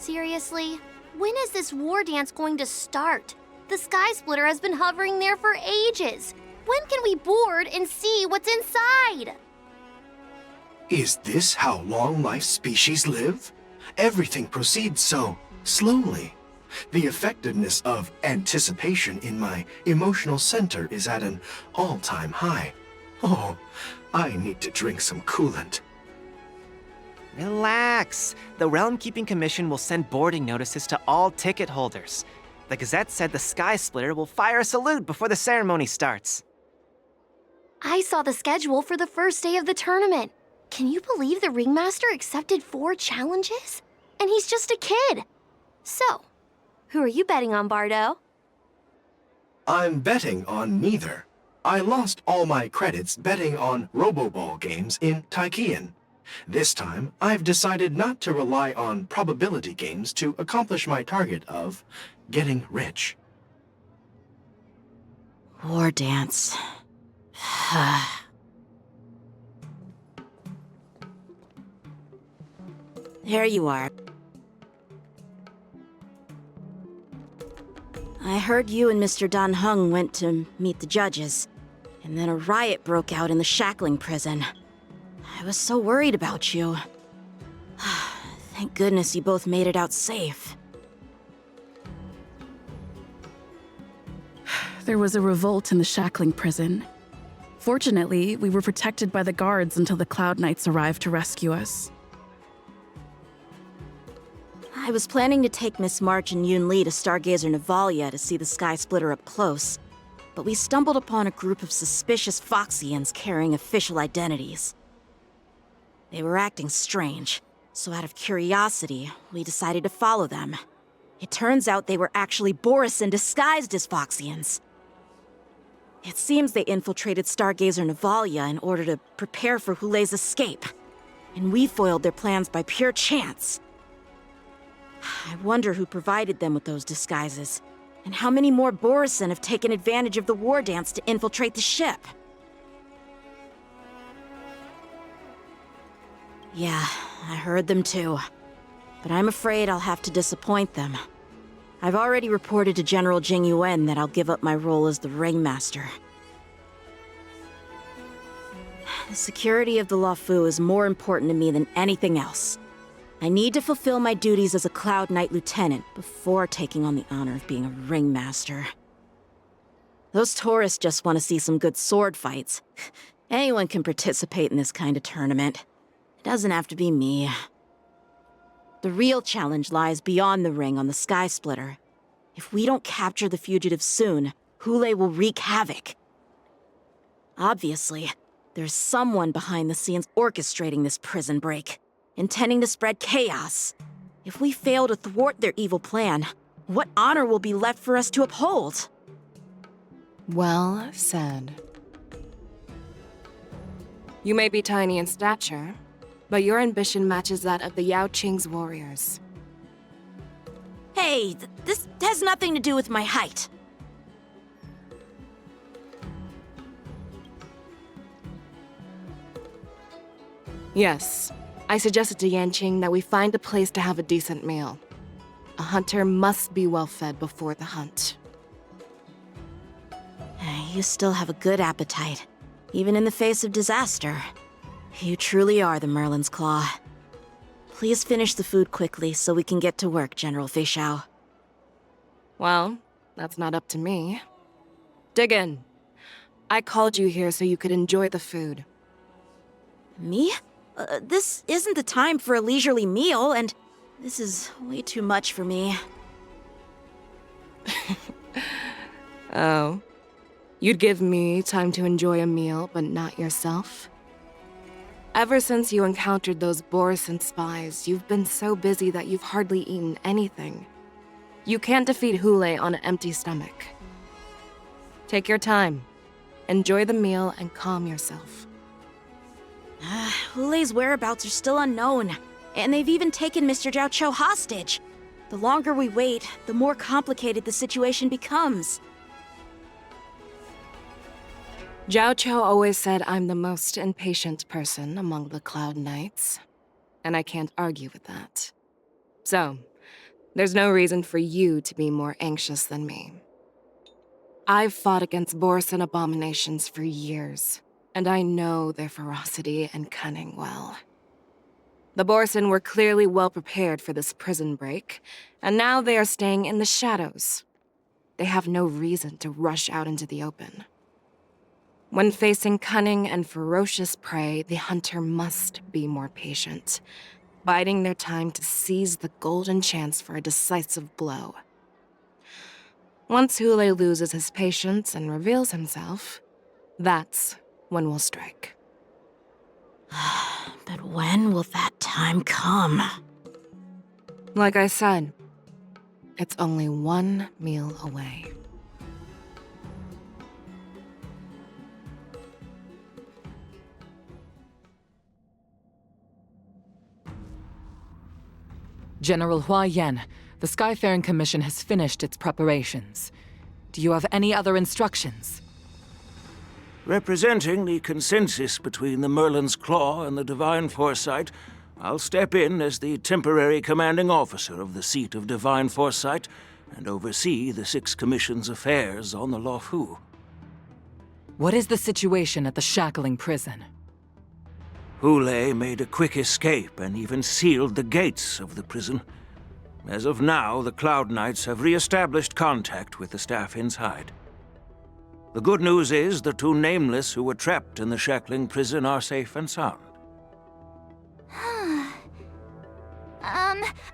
Seriously? When is this war dance going to start? The Sky Splitter has been hovering there for ages. When can we board and see what's inside? Is this how long-life species live? Everything proceeds so slowly. The effectiveness of anticipation in my emotional center is at an all-time high. Oh, I need to drink some coolant. Relax. The Realm Keeping Commission will send boarding notices to all ticket holders. The Gazette said the Sky Splitter will fire a salute before the ceremony starts. I saw the schedule for the first day of the tournament. Can you believe the Ringmaster accepted 4 challenges? And he's just a kid. So, who are you betting on, Bardo? I'm betting on neither. I lost all my credits betting on Roboball games in Taikian. This time, I've decided not to rely on probability games to accomplish my target of getting rich. War dance. There you are. I heard you and Mr. Dan Heng went to meet the judges, and then a riot broke out in the shackling prison. I was so worried about you. Thank goodness you both made it out safe. There was a revolt in the shackling prison. Fortunately, we were protected by the guards until the Cloud Knights arrived to rescue us. I was planning to take Miss March and Yoon Lee to Stargazer Navalia to see the Sky Splitter up close, but we stumbled upon a group of suspicious Foxians carrying official identities. They were acting strange, so out of curiosity, we decided to follow them. It turns out they were actually Borisin disguised as Foxians. It seems they infiltrated Stargazer Navalia in order to prepare for Hulei's escape, and we foiled their plans by pure chance. I wonder who provided them with those disguises, and how many more Borisin have taken advantage of the war dance to infiltrate the ship. Yeah, I heard them too. But I'm afraid I'll have to disappoint them. I've already reported to General Jing Yuan that I'll give up my role as the Ringmaster. The security of the Luofu is more important to me than anything else. I need to fulfill my duties as a Cloud Knight Lieutenant before taking on the honor of being a Ringmaster. Those tourists just want to see some good sword fights. Anyone can participate in this kind of tournament. It doesn't have to be me. The real challenge lies beyond the ring on the Sky Splitter. If we don't capture the fugitives soon, Hulei will wreak havoc. Obviously, there's someone behind the scenes orchestrating this prison break, intending to spread chaos. If we fail to thwart their evil plan, what honor will be left for us to uphold? Well said. You may be tiny in stature, but your ambition matches that of the Yao Qing's warriors. Hey, this has nothing to do with my height. Yes, I suggested to Yanqing that we find a place to have a decent meal. A hunter must be well fed before the hunt. You still have a good appetite, even in the face of disaster. You truly are the Merlin's Claw. Please finish the food quickly so we can get to work, General Fei Shao. Well, that's not up to me. Dig in. I called you here so you could enjoy the food. Me? This isn't the time for a leisurely meal, and this is way too much for me. Oh. You'd give me time to enjoy a meal, but not yourself? Ever since you encountered those Borisin spies, you've been so busy that you've hardly eaten anything. You can't defeat Hulei on an empty stomach. Take your time. Enjoy the meal and calm yourself. Hulei's whereabouts are still unknown, and they've even taken Mr. Zhao Cho hostage. The longer we wait, the more complicated the situation becomes. Zhao Cho always said I'm the most impatient person among the Cloud Knights, and I can't argue with that. So, There's no reason for you to be more anxious than me. I've fought against Borson abominations for years, and I know their ferocity and cunning well. The Borson were clearly well prepared for this prison break, and now they are staying in the shadows. They have no reason to rush out into the open. When facing cunning and ferocious prey, the hunter must be more patient, biding their time to seize the golden chance for a decisive blow. Once Hule loses his patience and reveals himself, that's when we'll strike. But when will that time come? Like I said, it's only one meal away. General Hua Yan, the Skyfaring Commission has finished its preparations. Do you have any other instructions? Representing the consensus between the Merlin's Claw and the Divine Foresight, I'll step in as the temporary commanding officer of the seat of Divine Foresight and oversee the Six Commission's affairs on the Luofu. What is the situation at the shackling prison? Hule made a quick escape and even sealed the gates of the prison. As of now, the Cloud Knights have re-established contact with the staff inside. The good news is the two Nameless who were trapped in the shackling prison are safe and sound.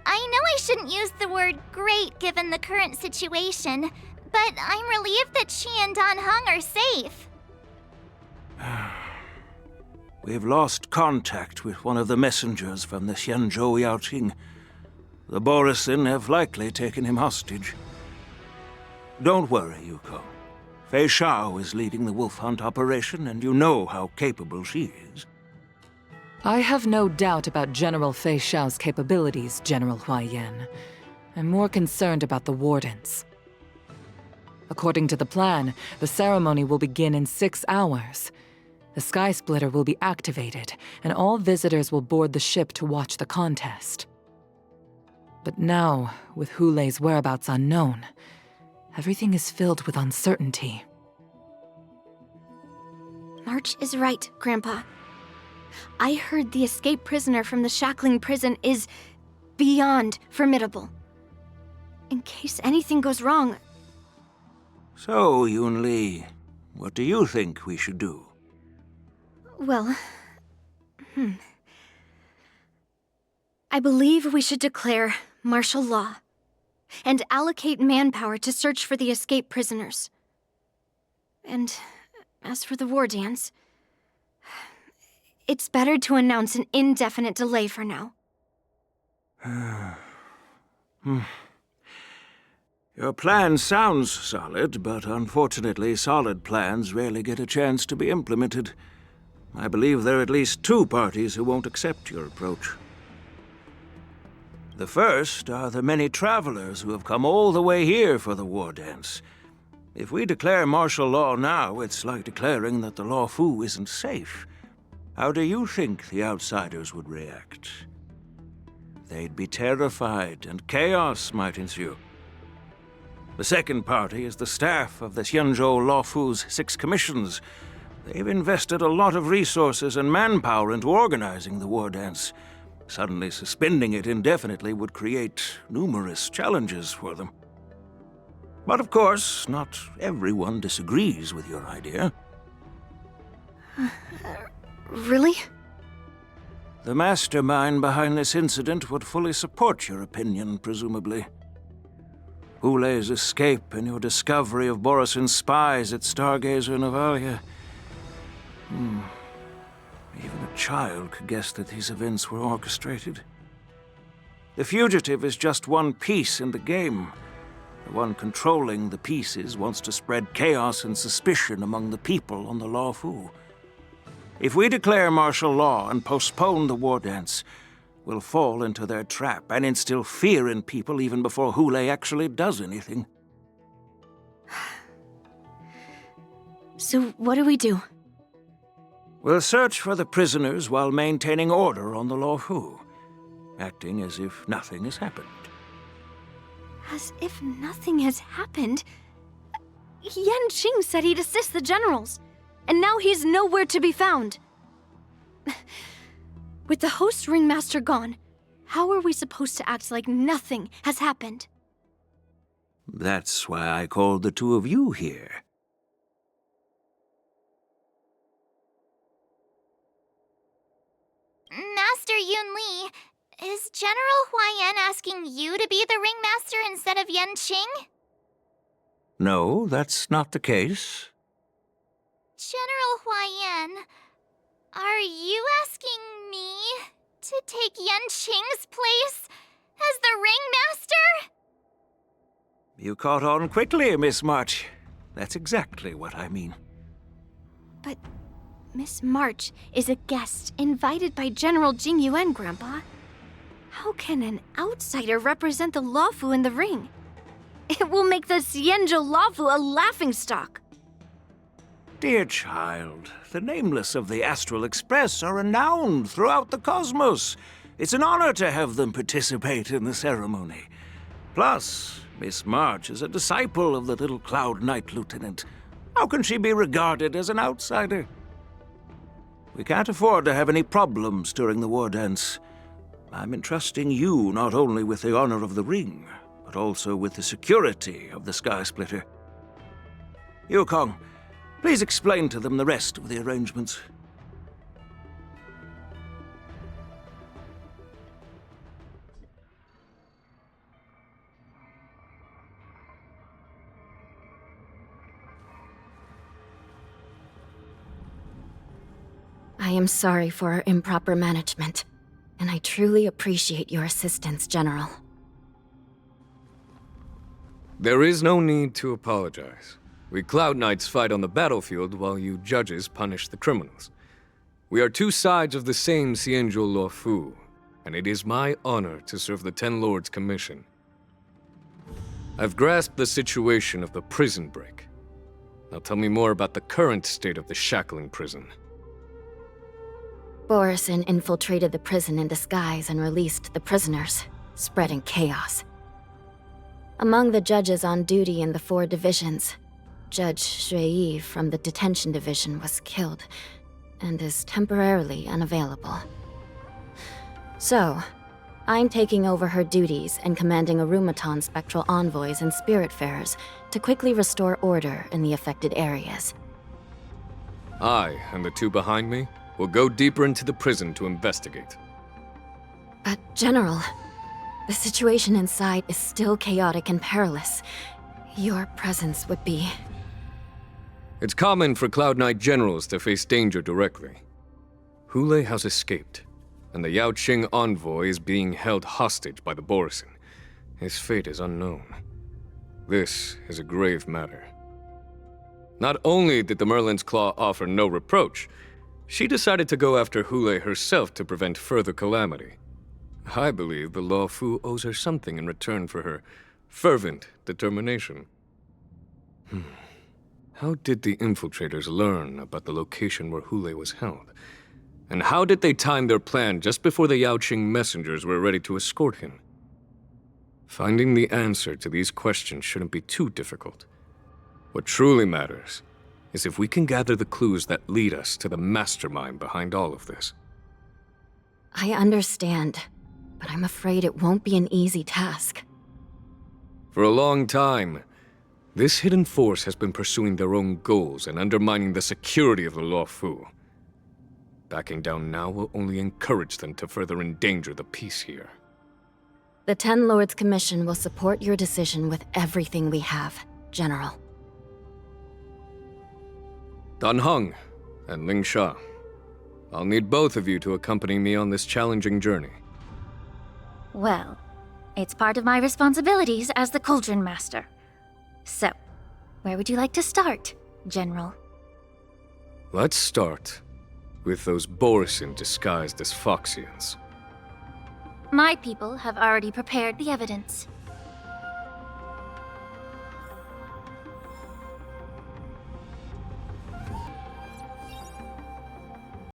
I know I shouldn't use the word great given the current situation, but I'm relieved that she and Dan Heng are safe. We've lost contact with one of the messengers from the Xianzhou Yaoqing. The Borisin have likely taken him hostage. Don't worry, Yuko. Fei Shao is leading the wolf hunt operation, and you know how capable she is. I have no doubt about General Fei Shao's capabilities, General Hua Yan. I'm more concerned about the Wardens. According to the plan, the ceremony will begin in 6 hours. The Sky Splitter will be activated, and all visitors will board the ship to watch the contest. But now, with Hule's whereabouts unknown, everything is filled with uncertainty. March is right, Grandpa. I heard the escaped prisoner from the shackling prison is beyond formidable. In case anything goes wrong... So, Yun Li, what do you think we should do? Well... I believe we should declare martial law and allocate manpower to search for the escaped prisoners. And as for the war dance, it's better to announce an indefinite delay for now. Your plan sounds solid, but unfortunately solid plans rarely get a chance to be implemented. I believe there are at least 2 parties who won't accept your approach. The first are the many travelers who have come all the way here for the war dance. If we declare martial law now, it's like declaring that the Luofu isn't safe. How do you think the outsiders would react? They'd be terrified, and chaos might ensue. The second party is the staff of the Xianzhou Luofu's 6 commissions. They've invested a lot of resources and manpower into organizing the war dance. Suddenly suspending it indefinitely would create numerous challenges for them. But of course, not everyone disagrees with your idea. Really? The mastermind behind this incident would fully support your opinion, presumably. Hule's escape and your discovery of Borisin's spies at Stargazer Navalia. Even a child could guess that these events were orchestrated. The fugitive is just one piece in the game. The one controlling the pieces wants to spread chaos and suspicion among the people on the Luofu. If we declare martial law and postpone the war dance, we'll fall into their trap and instill fear in people even before Hule actually does anything. So what do we do? We'll search for the prisoners while maintaining order on the Luofu, acting as if nothing has happened. As if nothing has happened. Yan Qing said he'd assist the generals, and now he's nowhere to be found. With the host ringmaster gone, how are we supposed to act like nothing has happened? That's why I called the two of you here. Master Yunli, is General Huaiyan asking you to be the ringmaster instead of Yan Qing? No, that's not the case. General Huaiyan, are you asking me to take Yan Qing's place as the ringmaster? You caught on quickly, Miss March. That's exactly what I mean. But Miss March is a guest invited by General Jing Yuan, Grandpa. How can an outsider represent the Luofu in the ring? It will make the Xianzhou Luofu a laughingstock. Dear child, the nameless of the Astral Express are renowned throughout the cosmos. It's an honor to have them participate in the ceremony. Plus, Miss March is a disciple of the little Cloud Knight Lieutenant. How can she be regarded as an outsider? We can't afford to have any problems during the war dance. I'm entrusting you not only with the honor of the ring, but also with the security of the Sky Splitter. Yukong, please explain to them the rest of the arrangements. I am sorry for our improper management, and I truly appreciate your assistance, General. There is no need to apologize. We Cloud Knights fight on the battlefield while you judges punish the criminals. We are two sides of the same Xianzhou Luofu, and it is my honor to serve the Ten Lords' commission. I've grasped the situation of the prison break. Now tell me more about the current state of the shackling prison. Borison infiltrated the prison in disguise and released the prisoners, spreading chaos. Among the judges on duty in the 4 divisions, Judge Shui from the detention division was killed and is temporarily unavailable. So, I'm taking over her duties and commanding Arumaton spectral envoys and spiritfarers to quickly restore order in the affected areas. I, and the two behind me, will go deeper into the prison to investigate. But, General, the situation inside is still chaotic and perilous. Your presence would be... It's common for Cloud Knight generals to face danger directly. Hule has escaped, and the Yao Qing envoy is being held hostage by the Borison. His fate is unknown. This is a grave matter. Not only did the Merlin's Claw offer no reproach, she decided to go after Hule herself to prevent further calamity. I believe the Luofu owes her something in return for her fervent determination. How did the infiltrators learn about the location where Hule was held? And how did they time their plan just before the Yao Qing messengers were ready to escort him? Finding the answer to these questions shouldn't be too difficult. What truly matters is if we can gather the clues that lead us to the mastermind behind all of this. I understand, but I'm afraid it won't be an easy task. For a long time, this hidden force has been pursuing their own goals and undermining the security of the Luofu. Backing down now will only encourage them to further endanger the peace here. The Ten Lords Commission will support your decision with everything we have, General. Dan Heng and Ling Sha, I'll need both of you to accompany me on this challenging journey. Well, it's part of my responsibilities as the Cauldron Master. So, where would you like to start, General? Let's start with those Borison disguised as Foxians. My people have already prepared the evidence.